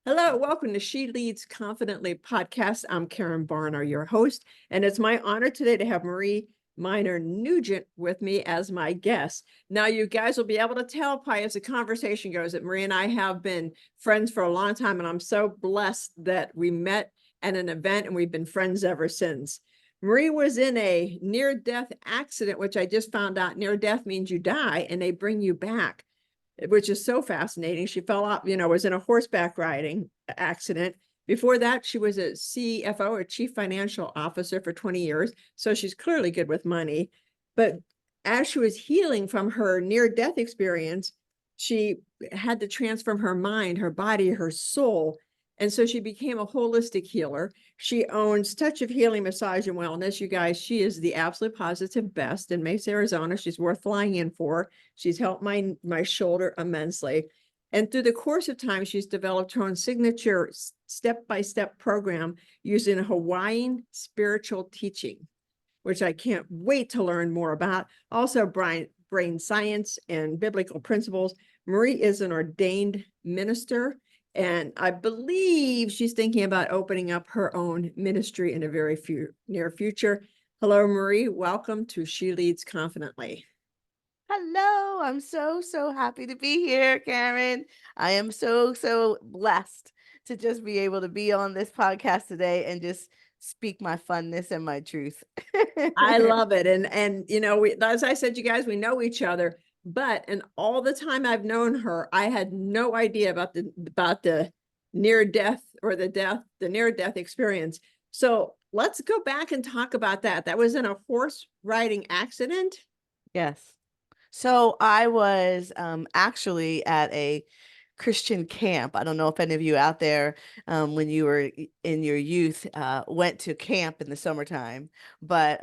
Hello, welcome to She Leads Confidently podcast. I'm Karen Barno, your host, and it's my honor today to have Marie Minor Nugent with me as my guest. Now, you guys will be able to tell probably as the conversation goes that Marie and I have been friends for a long time, and I'm so blessed that we met at an event and we've been friends ever since. Marie was in a near-death accident, which I just found out near death means you die and they bring you back, which is so fascinating. She fell off, was in a horseback riding accident. Before that, she was a CFO or chief financial officer for 20 years. So she's clearly good with money. But as she was healing from her near-death experience, she had to transform her mind, her body, her soul. And so she became a holistic healer. She owns Touch of Healing Massage and Wellness. You guys, she is the absolute positive best in Mesa, Arizona. She's worth flying in for. She's helped my shoulder immensely. And through the course of time, she's developed her own signature step-by-step program using Hawaiian spiritual teaching, which I can't wait to learn more about. Also, brain science and biblical principles. Marie is an ordained minister, and I believe she's thinking about opening up her own ministry in a very near future. Hello, Marie. Welcome to She Leads Confidently. Hello, I'm so happy to be here, Karen. I am so blessed to just be able to be on this podcast today and just speak my funness and my truth. I love it. And as I said, you guys, we know each other, but in all the time I've known her, I had no idea about the near death or the near death experience. So let's go back and talk about that. That was in a horse riding accident. Yes. So I was actually at a Christian camp. I don't know if any of you out there, when you were in your youth, went to camp in the summertime. But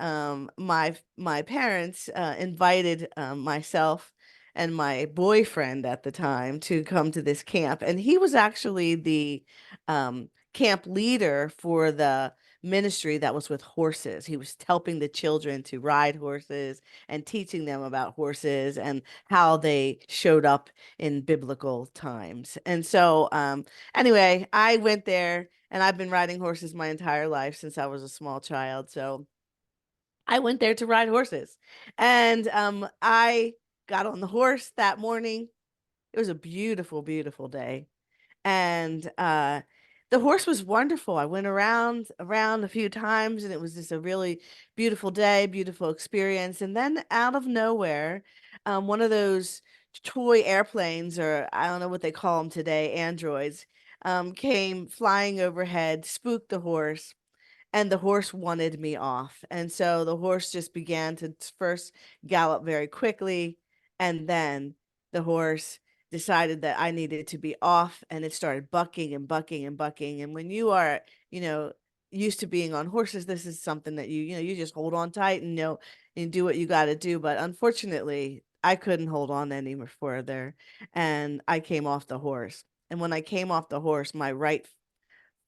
my parents invited myself and my boyfriend at the time to come to this camp, and he was actually the camp leader for the ministry that was with horses. He was helping the children to ride horses and teaching them about horses and how they showed up in biblical times. And so, anyway, I went there and I've been riding horses my entire life since I was a small child. So I went there to ride horses. And I got on the horse that morning. It was a beautiful day. And the horse was wonderful. I went around a few times, and it was just a really beautiful day, beautiful experience. And then out of nowhere, one of those toy airplanes, or I don't know what they call them today, androids, came flying overhead, spooked the horse, and the horse wanted me off. And so the horse just began to first gallop very quickly, and then the horse decided that I needed to be off, and it started bucking and bucking and bucking. And when you are, you know, used to being on horses, this is something that you just hold on tight and and do what you got to do. But unfortunately, I couldn't hold on any further, and I came off the horse. And when I came off the horse, my right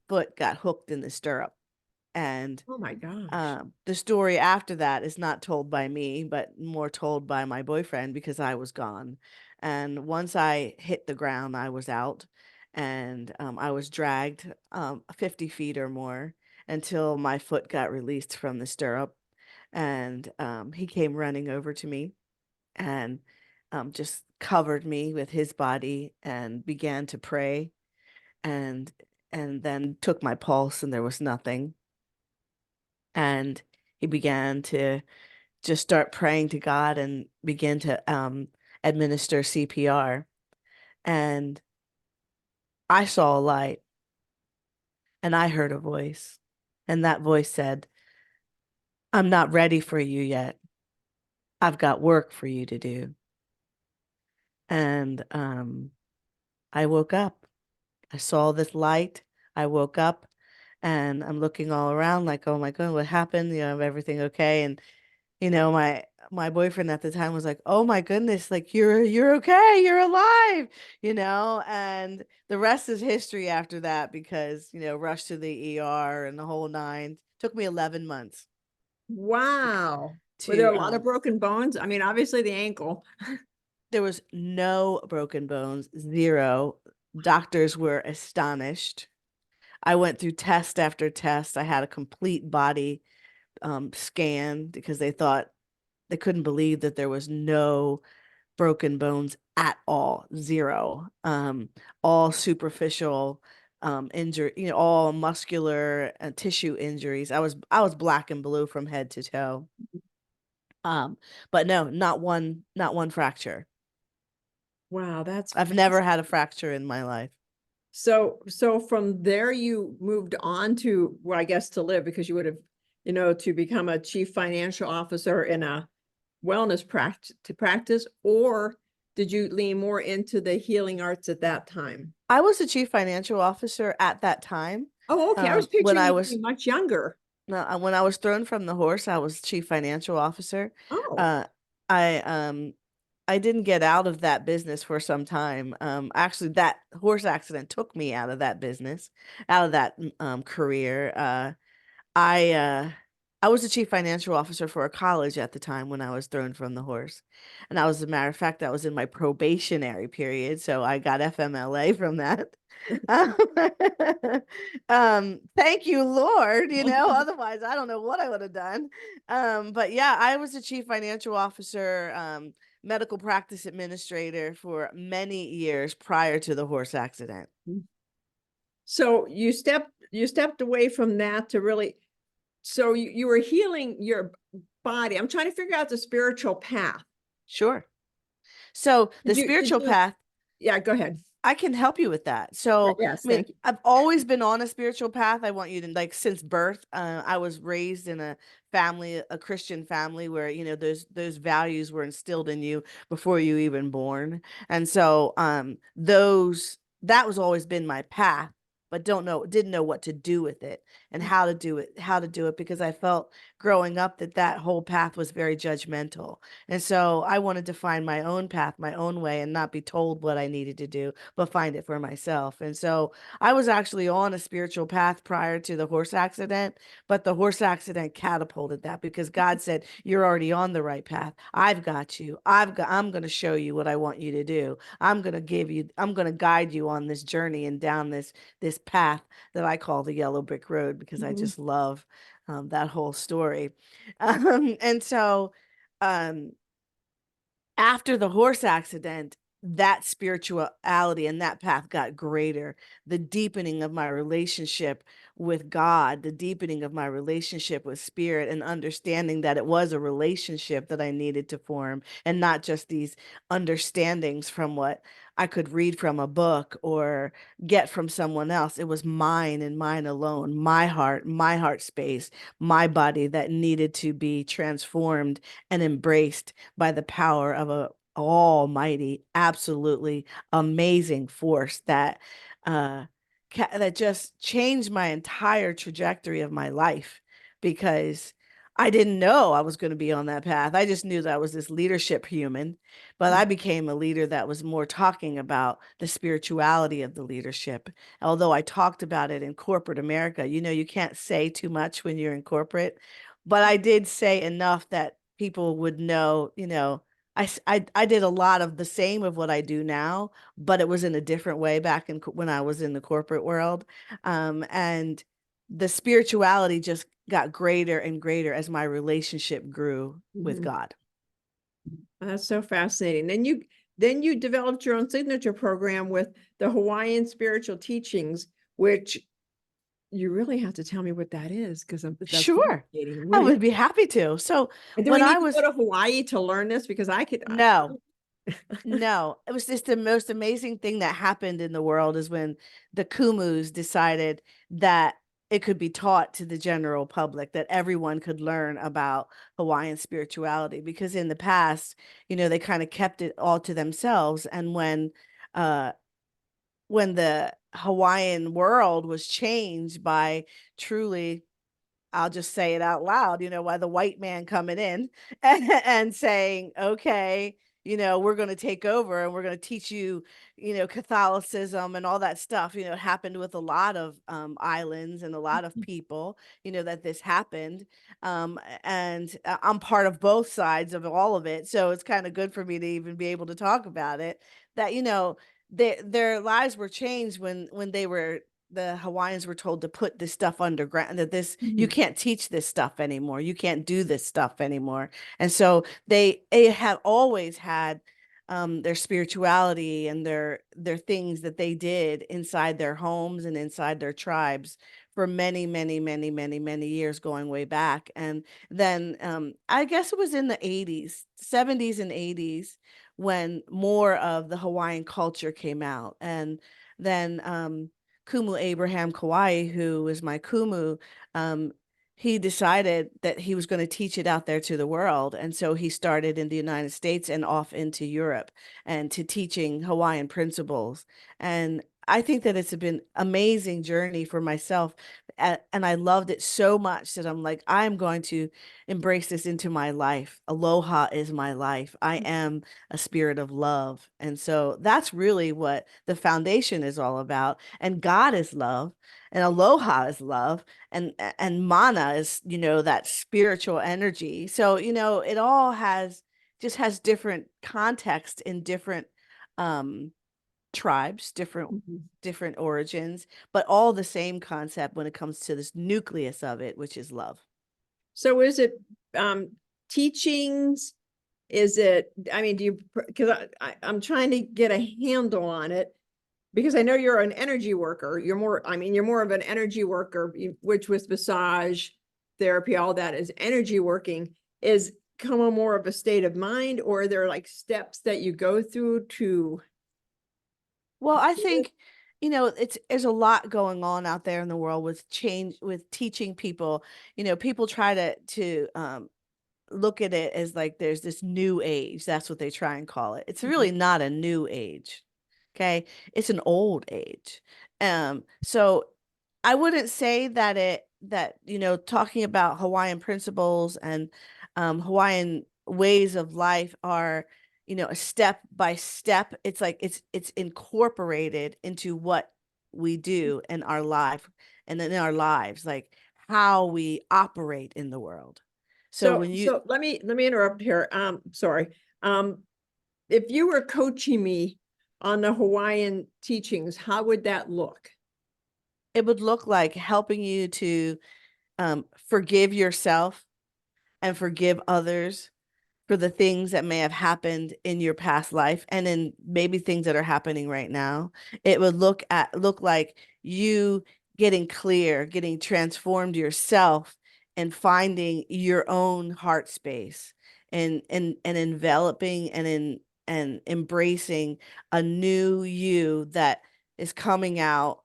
foot got hooked in the stirrup. And Oh my gosh. the story after that is not told by me, but more told by my boyfriend because I was gone. And once I hit the ground, I was out, and I was dragged 50 feet or more until my foot got released from the stirrup. And he came running over to me and just covered me with his body and began to pray, and then took my pulse, and there was nothing. And he began to just start praying to God and begin to administer CPR. And I saw a light, and I heard a voice. And that voice said, "I'm not ready for you yet. I've got work for you to do." And I woke up. I saw this light. I woke up, and I'm looking all around like, oh my God, what happened? Everything okay? And my boyfriend at the time was like, "Oh my goodness, like you're okay, you're alive," and the rest is history after that because, rushed to the ER and the whole nine. Took me 11 months to Wow. Were there to a lot of broken bones? I mean, obviously the ankle. there was no broken bones, zero. Doctors were astonished. I went through test after test. I had a complete body scan because they couldn't believe that there was no broken bones at all, zero. All superficial injury, all muscular and tissue injuries. I was black and blue from head to toe. Um, but no, not one fracture. Wow, that's I've never fascinating. had a fracture in my life. So from there you moved on to, well, I guess to live, because you would have, to become a chief financial officer in a wellness practice, or did you lean more into the healing arts at that time? I was the chief financial officer at that time. Oh, okay. I was When picturing I you was being much younger. No, when I was thrown from the horse, I was chief financial officer. Oh. Uh, I I didn't get out of that business for some time. Actually, that horse accident took me out of that business, out of that career. I uh I was the chief financial officer for a college at the time when I was thrown from the horse. And as a matter of fact, I was in my probationary period, so I got FMLA from that. Um, thank you, Lord, otherwise I don't know what I would have done. But yeah, I was the chief financial officer, medical practice administrator for many years prior to the horse accident. So you stepped away from that to really, so you were healing your body. I'm trying to figure out the spiritual path. Sure. So the Did spiritual you, path, yeah, go ahead. I can help you with that. So, Yes, I mean, thank you. I've always been on a spiritual path. I want you to like since birth. I was raised in a family, a Christian family, where those values were instilled in you before you even born, and so those that was always been my path. But didn't know what to do with it and how to do it because I felt growing up that whole path was very judgmental, and so I wanted to find my own path, my own way, and not be told what I needed to do but find it for myself. And so I was actually on a spiritual path prior to the horse accident, but the horse accident catapulted that because God said, "You're already on the right path. I've got you. I'm going to show you what I want you to do. I'm going to guide you on this journey and down this path that I call the yellow brick road because I Mhm. just love that whole story." And so um after the horse accident, that spirituality and that path got greater. The deepening of my relationship with God, the deepening of my relationship with spirit, and understanding that it was a relationship that I needed to form and not just these understandings from what I could read from a book or get from someone else. It was mine and mine alone, my heart space, my body that needed to be transformed and embraced by the power of a almighty, absolutely amazing force uh that just changed my entire trajectory of my life because I didn't know I was going to be on that path. I just knew that I was this leadership human, but I became a leader that was more talking about the spirituality of the leadership. Although I talked about it in corporate America, you can't say too much when you're in corporate, but I did say enough that people would know, I did a lot of the same of what I do now, but it was in a different way back when I was in the corporate world. And the spirituality just got greater and greater as my relationship grew with Mhm. God. That's so fascinating. Then you developed your own signature program with the Hawaiian spiritual teachings, which you really have to tell me what that is, because that's Sure, fascinating. I would be happy to. So And do we when need I to go was, to Hawaii to learn this? Because no, no, it was just the most amazing thing that happened in the world is when the Kumus decided that it could be taught to the general public, that everyone could learn about Hawaiian spirituality. Because in the past, they kind of kept it all to themselves. And uh, when the Hawaiian world was changed by truly, I'll just say it out loud, by the white man coming in and saying, okay, we're going to take over and we're going to teach you, Catholicism and all that stuff. It happened with a lot of islands and a lot of people, that this happened. And I'm part of both sides of all of it. So it's kind of good for me to even be able to talk about it that, their lives were changed when the Hawaiians were told to put this stuff underground, that you Mhm. can't teach this stuff anymore. You can't do this stuff anymore. And so they have always had their spirituality and their things that they did inside their homes and inside their tribes for many, many, many, many, many years, going way back. And then I guess it was in the 80s, 70s and 80s, when more of the Hawaiian culture came out. And then Kumu Abraham Kauai, who is my Kumu, um, he decided that he was going to teach it out there to the world. And so he started in the United States and off into Europe and to teaching Hawaiian principles. And I think that it's been amazing journey for myself. And I loved it so much that I'm like, I'm going to embrace this into my life. Aloha is my life. I am a spirit of love. And so that's really what the foundation is all about. And God is love, and aloha is love, and mana is, that spiritual energy. So, it all has different context in different um tribes, Mhm. different origins, but all the same concept when it comes to this nucleus of it, which is love. So is it teachings? Is it, I mean, do you, because I'm trying to get a handle on it, because I know you're an energy worker. You're more of an energy worker, which with massage therapy, all that is energy working. Is coma more of a state of mind, or are there like steps that you go through to Well, I do it? think, there's a lot going on out there in the world with change, with teaching people. People try to look at it as like there's this new age. That's what they try and call it. It's Mhm. really not a new age. Okay. It's an old age. So I wouldn't say talking about Hawaiian principles and Hawaiian ways of life are, a step by step. It's like it's incorporated into what we do in our life and in our lives, like how we operate in the world. So So when you so let me interrupt here. Sorry. Um, if you were coaching me on the Hawaiian teachings, how would that look? it would look like helping you to forgive yourself and forgive others for the things that may have happened in your past life and in maybe things that are happening right now. It would look like you getting clear, getting transformed yourself, and finding your own heart space, and enveloping and embracing a new you that is coming out.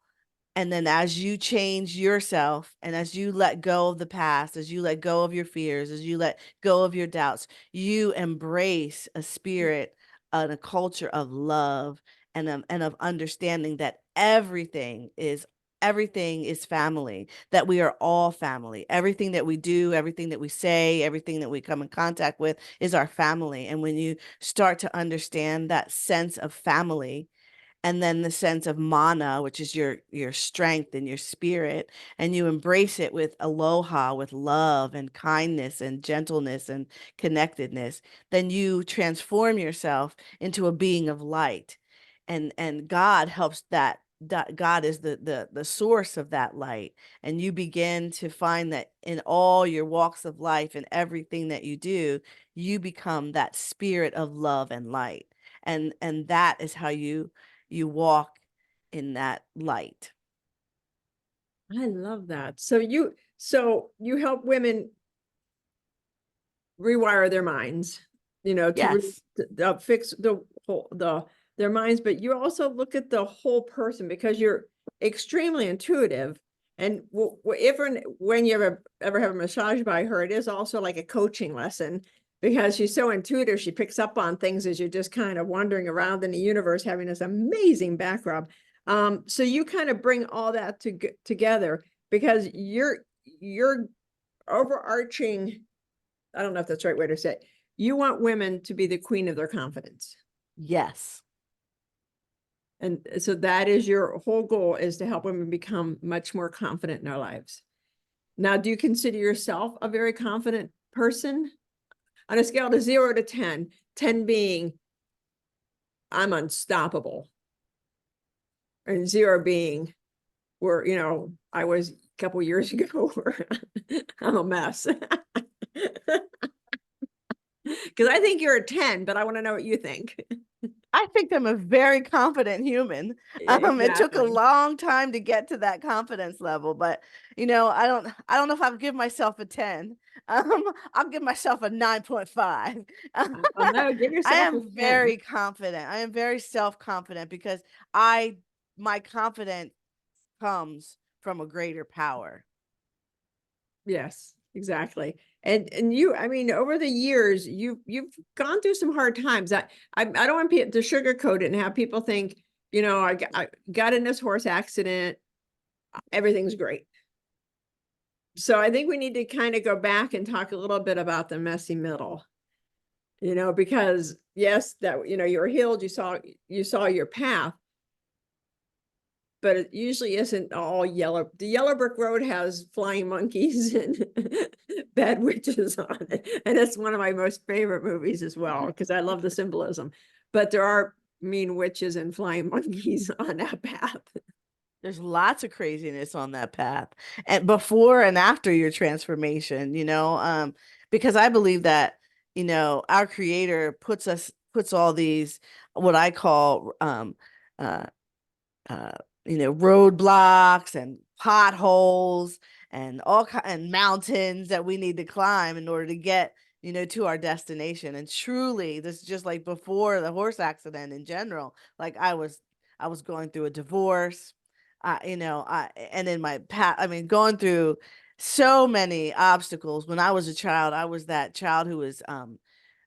And then as you change yourself and as you let go of the past, as you let go of your fears, as you let go of your doubts, you embrace a spirit and a culture of love and of understanding that everything is family, that we are all family. Everything that we do, everything that we say, everything that we come in contact with is our family. And when you start to understand that sense of family, and then the sense of mana, which is your strength and your spirit, and you embrace it with aloha, with love and kindness and gentleness and connectedness, then you transform yourself into a being of light. And God helps that God is the source of that light. And you begin to find that in all your walks of life and everything that you do, you become that spirit of love and light. And that is how you walk in that light. I love that. So you help women rewire their minds, Yes. to fix their minds, but you also look at the whole person because you're extremely intuitive. And if and when you ever have a massage by her, it is also like a coaching lesson because she's so intuitive. She picks up on things as you're just kind of wandering around in the universe, having this amazing background. So you kind of bring all that together because you're overarching, I don't know if that's the right way to say it. You want women to be the queen of their confidence. Yes. And so that is your whole goal, is to help women become much more confident in their lives. Now, do you consider yourself a very confident person? On a scale of 0 to 10, 10 being I'm unstoppable. and zero being where, you know, I was a couple years ago where I'm a mess. Because I think you're a 10, but I want to know what you think. I think I'm a very confident human. It took a Exactly. long time to get to that confidence level, but I don't know if I'll give myself a 10. I'll give myself a 9.5. Well, no, give I yourself a am 10. very confident. I am very self-confident because my confidence comes from a greater power. Yes, exactly. And you, I mean, over the years, you've gone through some hard times. I don't want people to sugarcoat it and have people think, you know, I got in this horse accident, everything's great. So I think we need to kind of go back and talk a little bit about the messy middle, you know, because yes, that, you know, you were healed, you saw your path, but it usually isn't all yellow. The yellow brick road has flying monkeys and bad witches on it. And it's one of my most favorite movies as well, because I love the symbolism. But there are mean witches and flying monkeys on that path. There's lots of craziness on that path, and before and after your transformation, because I believe that, our creator puts all these, what I call, uh, uh, roadblocks and potholes and and mountains that we need to climb in order to get, to our destination. And truly, this is just like before the horse accident in general. Like I was going through a divorce, and in my past, I mean, going through so many obstacles. When I was a child, I was that child who was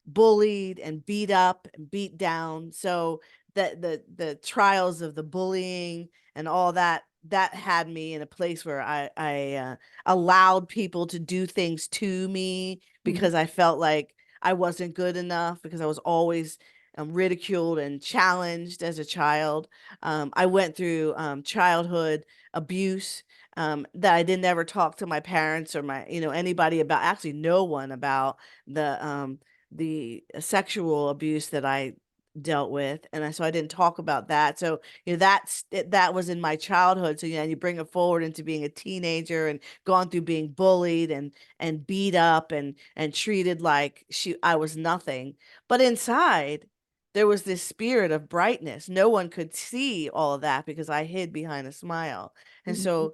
bullied and beat up and beat down. So the trials of the bullying and all that had me in a place where I allowed people to do things to me Mhm. because I felt like I wasn't good enough, because I was always ridiculed and challenged as a child. I went through childhood abuse that I didn't ever talk to my parents or my, anybody about, actually no one about the sexual abuse that I dealt with. And so I didn't talk about that. So, that was in my childhood. So, you bring it forward into being a teenager and gone through being bullied and beat up and treated like I was nothing. But inside, there was this spirit of brightness. No one could see all of that because I hid behind a smile. And Mhm. so,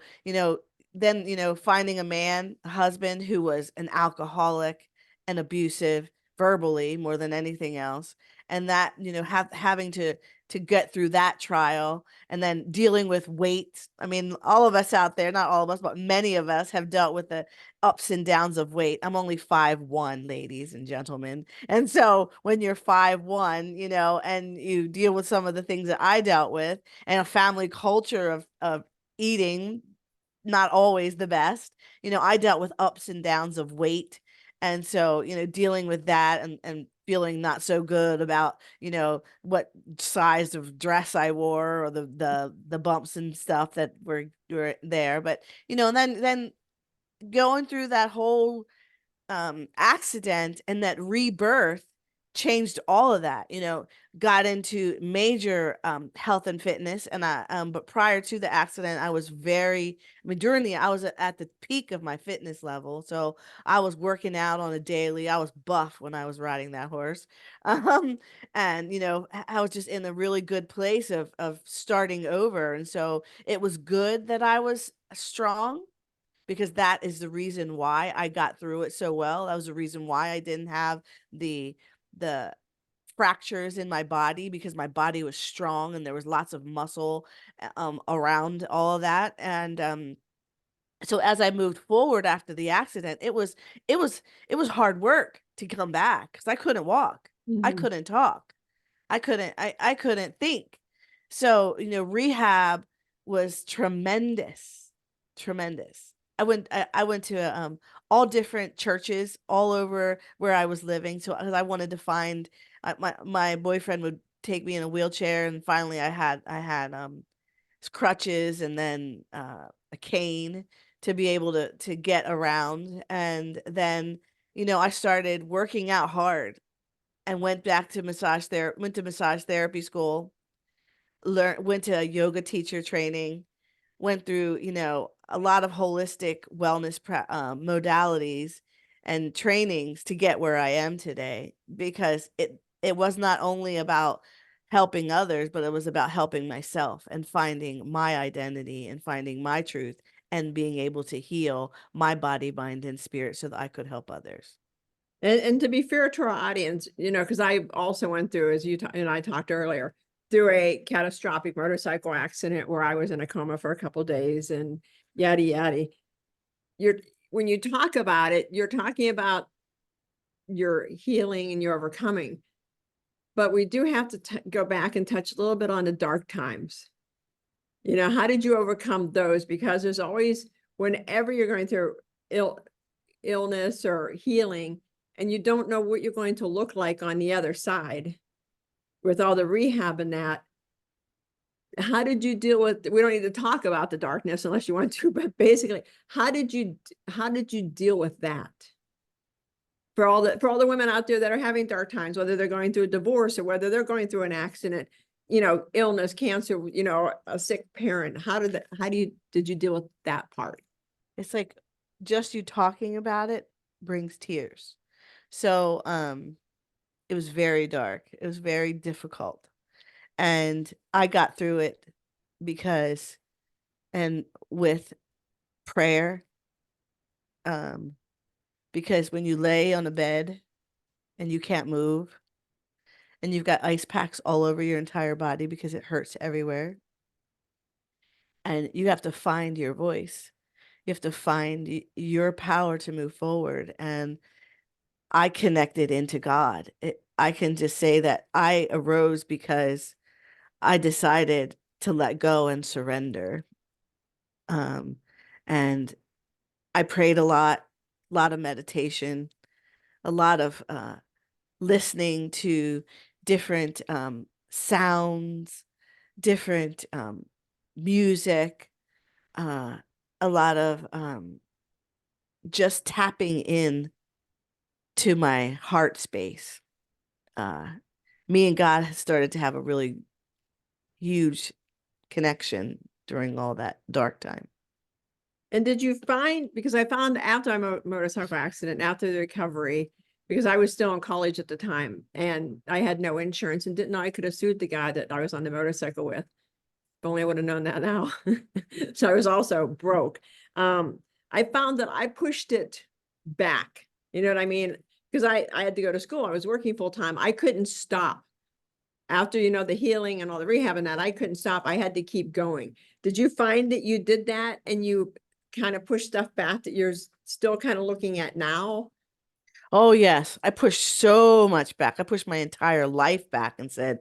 then, finding a husband who was an alcoholic and abusive verbally more than anything else, and that, having to get through that trial, and then dealing with weight. I mean, all of us out there, not all of us, but many of us have dealt with the ups and downs of weight. I'm only 5'1", ladies and gentlemen. And so when you're 5'1", and you deal with some of the things that I dealt with, and a family culture of eating not always the best, I dealt with ups and downs of weight. And so, dealing with that and feeling not so good about, what size of dress I wore, or the bumps and stuff that were there. But, and then going through that whole accident and that rebirth changed all of that. Got into major health and fitness. And but prior to the accident, I was I was at the peak of my fitness level. So I was working out on a daily. I was buff when I was riding that horse. And I was just in a really good place of starting over. And so it was good that I was strong, because that is the reason why I got through it so well. That was the reason why I didn't have the fractures in my body, because my body was strong and there was lots of muscle around all of that. And so as I moved forward after the accident, it was it was hard work to come back, because I couldn't walk. I Mhm. couldn't talk. I couldn't think. So, rehab was tremendous. Tremendous. I went to all different churches all over where I was living. So, because I wanted to find, my boyfriend would take me in a wheelchair, and finally I had crutches, and then a cane to be able to get around. And then, I started working out hard and went to massage therapy school. went to a yoga teacher training, went through, a lot of holistic wellness modalities and trainings to get where I am today, because it was not only about helping others, but it was about helping myself and finding my identity and finding my truth and being able to heal my body, mind, and spirit so that I could help others. And to be fair to our audience, because I also went through, as and I talked earlier, through a catastrophic motorcycle accident where I was in a coma for a couple days and yada yada. When you talk about it, you're talking about your healing and your overcoming. But we do have to go back and touch a little bit on the dark times. How did you overcome those? Because there's always, whenever you're going through illness or healing, and you don't know what you're going to look like on the other side with all the rehab and that, how did you deal with, we don't need to talk about the darkness unless you want to, but basically, how did you deal with that? For all the women out there that are having dark times, whether they're going through a divorce or whether they're going through an accident, illness, cancer, a sick parent, did you deal with that part? It's like just you talking about it brings tears. So, it was very dark. It was very difficult. And I got through it and with prayer, um, because when you lay on a bed and you can't move and you've got ice packs all over your entire body because it hurts everywhere, and you have to find your voice. You have to find your power to move forward. And I connected into God. I can just say that I arose because I decided to let go and surrender. Um, and I prayed a lot of meditation, a lot of listening to different sounds, different music, uh, a lot of just tapping in to my heart space. Me and God has started to have a really huge connection during all that dark time. And did you find, because I found after my motorcycle accident, after the recovery, because I was still in college at the time and I had no insurance and didn't know I could have sued the guy that I was on the motorcycle with. If only I would have known that now. So I was also broke. I found that I pushed it back. You know what I mean? Because I had to go to school. I was working full time. I couldn't stop. After, the healing and all the rehab and that, I couldn't stop. I had to keep going. Did you find that you did that and you kind of push stuff back that you're still kind of looking at now? Oh, yes. I pushed so much back. I pushed my entire life back and said,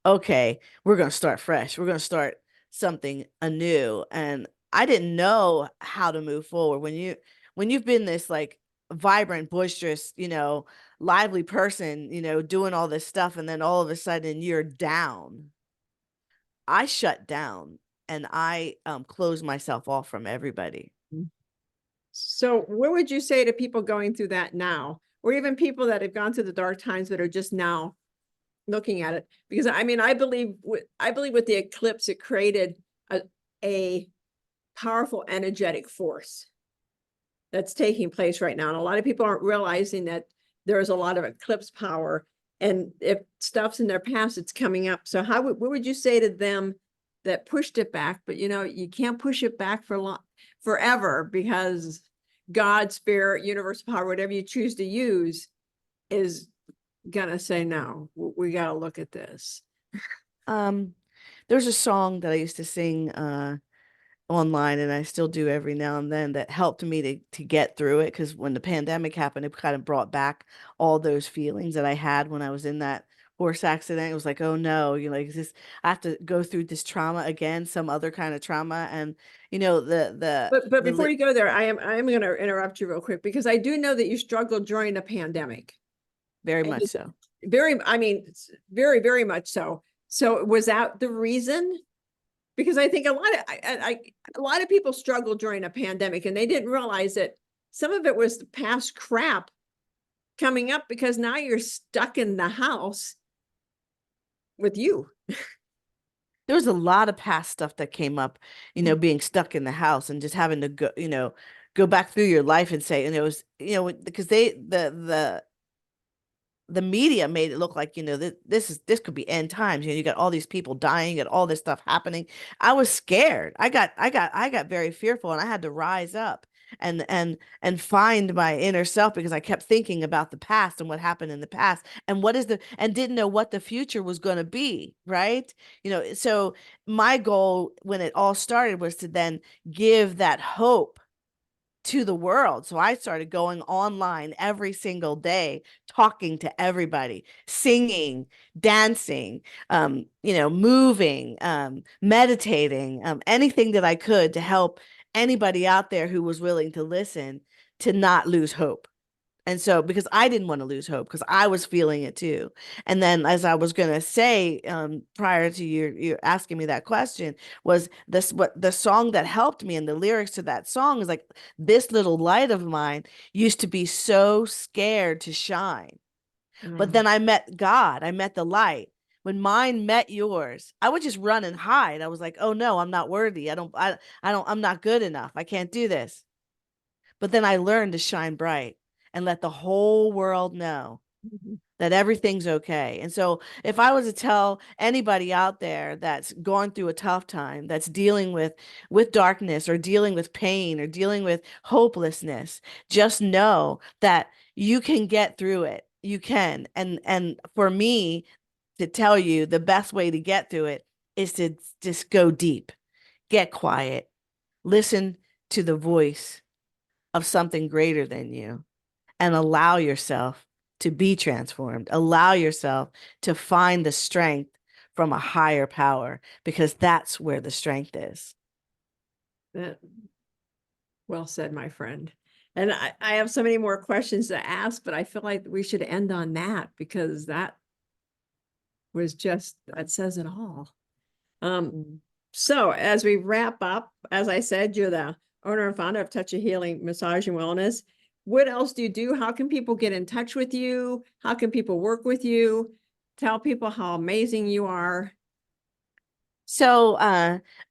okay, we're going to start fresh. We're going to start something anew. And I didn't know how to move forward. When you've been this like vibrant, boisterous, lively person, doing all this stuff, and then all of a sudden you're down. I shut down and I closed myself off from everybody. So what would you say to people going through that now, or even people that have gone through the dark times that are just now looking at it? Because I mean, I believe with the eclipse, it created a powerful energetic force that's taking place right now. And a lot of people aren't realizing that there's a lot of eclipse power, and if stuff's in their past, it's coming up. So what would you say to them that pushed it back? But you can't push it back forever, because God, spirit, universal power, whatever you choose to use, is gonna say, no, we got to look at this. There's a song that I used to sing online, and I still do every now and then, that helped me to get through it, because when the pandemic happened, it kind of brought back all those feelings that I had when I was in that horse accident. It was like, oh no, is this, I have to go through this trauma again, some other kind of trauma. And But before you go there, I am going to interrupt you real quick, because I do know that you struggled during the pandemic. Very much so. I mean, very, very much so. So was that the reason? Because I think a lot of people struggled during a pandemic, and they didn't realize that some of it was the past crap coming up, because now you're stuck in the house with you. there was a lot of past stuff that came up, Mhm. being stuck in the house and just having to go, go back through your life and say, and it was, because the media made it look like, this could be end times. You got all these people dying and all this stuff happening. I was scared. I got very fearful, and I had to rise up and find my inner self, because I kept thinking about the past and what happened in the past and and didn't know what the future was going to be, right? So my goal when it all started was to then give that hope to the world. So I started going online every single day, talking to everybody, singing, dancing, moving, meditating, anything that I could to help anybody out there who was willing to listen, to not lose hope. And so, because I didn't want to lose hope, because I was feeling it too. And then, as I was going to say, prior to you asking me that question, was this what the song that helped me, and the lyrics to that song is like, this little light of mine used to be so scared to shine. But Mm. then I met God, I met the light. When mine met yours, I would just run and hide. I was like, oh no, I'm not worthy. I'm not good enough. I can't do this. But then I learned to shine bright and let the whole world know Mhm. that everything's okay. And so, if I was to tell anybody out there that's going through a tough time, that's dealing with darkness, or dealing with pain, or dealing with hopelessness, just know that you can get through it. You can. And for me to tell you, the best way to get through it is to just go deep, get quiet, listen to the voice of something greater than you, and allow yourself to be transformed. Allow yourself to find the strength from a higher power, because that's where the strength is. That- Well said, my friend. And I have so many more questions to ask, but I feel like we should end on that because that that says it all. Um, Mm. so as we wrap up, as I said, you're the owner and founder of Touch of Healing Massage and Wellness. What else do you do? How can people get in touch with you? How can people work with you? Tell people how amazing you are. So,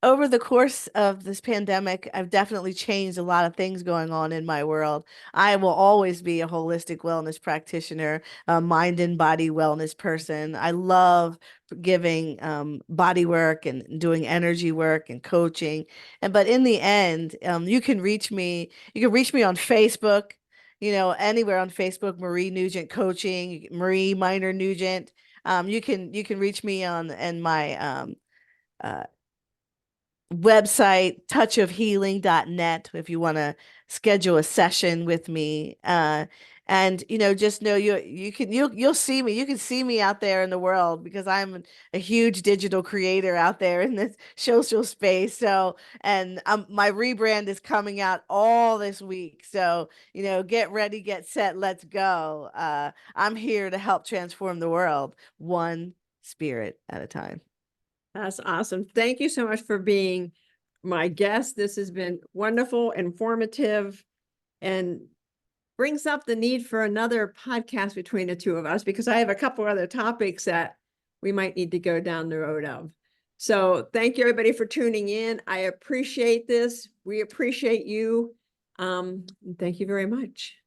over the course of this pandemic, I've definitely changed a lot of things going on in my world. I will always be a holistic wellness practitioner, a mind and body wellness person. I love giving body work and doing energy work and coaching. But in the end, you can reach me. You can reach me on Facebook. Anywhere on Facebook, Marie Nugent Coaching, Marie Minor Nugent. You can reach me on and my uh, website, touchofhealing.net, if you want to schedule a session with me. And just know you'll see me. You can see me out there in the world, because I'm a huge digital creator out there in this social space. So, and my rebrand is coming out all this week. So, get ready, get set, let's go. I'm here to help transform the world, one spirit at a time. That's awesome. Thank you so much for being my guest. This has been wonderful, informative, and brings up the need for another podcast between the two of us, because I have a couple other topics that we might need to go down the road of. So thank you, everybody, for tuning in. I appreciate this. We appreciate you. Thank you very much.